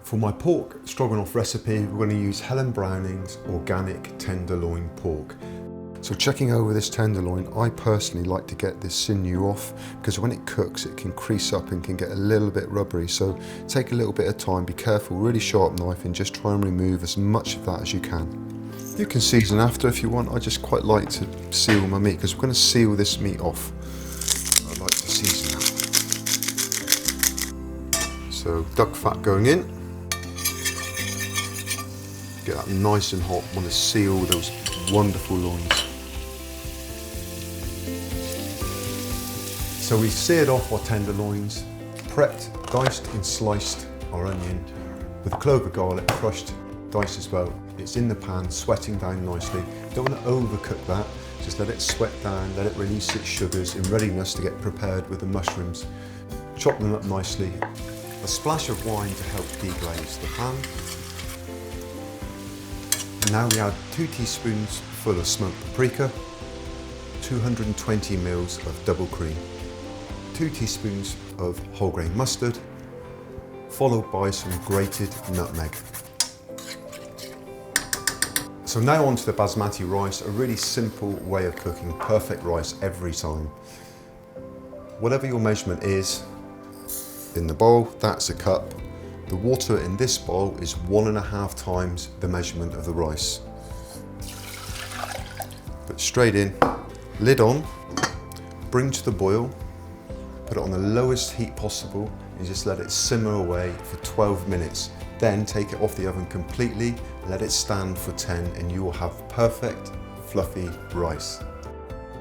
For my pork stroganoff recipe, we're going to use Helen Browning's organic tenderloin pork. So checking over this tenderloin, I personally like to get this sinew off because when it cooks it can crease up and can get a little bit rubbery. So take a little bit of time, be careful, really sharp knife, and just try and remove as much of that as you can. You can season after if you want. I just quite like to seal my meat because we're going to seal this meat off. I like to season that. So duck fat going in. Get that nice and hot. Want to seal those wonderful loins. So we've seared off our tenderloins, prepped, diced and sliced our onion with a clove of garlic, crushed, diced as well. It's in the pan, sweating down nicely. Don't want to overcook that, just let it sweat down, let it release its sugars in readiness to get prepared with the mushrooms. Chop them up nicely. A splash of wine to help deglaze the pan. Now we add 2 teaspoons full of smoked paprika, 220 ml of double cream, 2 teaspoons of whole grain mustard, followed by some grated nutmeg. So now onto the basmati rice, a really simple way of cooking perfect rice every time. Whatever your measurement is in the bowl, that's a cup. The water in this bowl is 1.5 times the measurement of the rice. Put straight in, lid on, bring to the boil, put it on the lowest heat possible and just let it simmer away for 12 minutes. Then take it off the oven completely, let it stand for 10 and you will have perfect fluffy rice.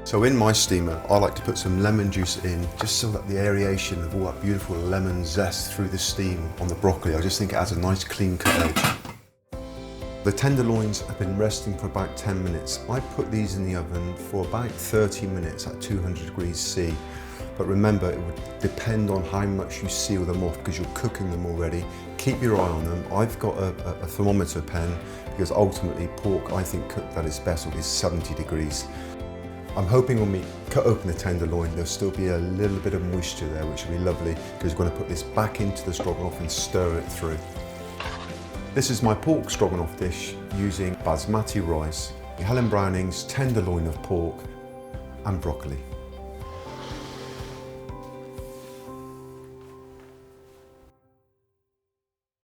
So in my steamer, I like to put some lemon juice in, just so that the aeration of all that beautiful lemon zest through the steam on the broccoli, I just think it adds a nice clean cut edge. The tenderloins have been resting for about 10 minutes. I put these in the oven for about 30 minutes at 200 degrees C. But remember, it would depend on how much you seal them off because you're cooking them already. Keep your eye on them. I've got a thermometer pen because ultimately pork, I think, cooked at its best is 70 degrees. I'm hoping when we cut open the tenderloin, there'll still be a little bit of moisture there, which will be lovely because we're going to put this back into the stroganoff and stir it through. This is my pork stroganoff dish using basmati rice, Helen Browning's tenderloin of pork and broccoli.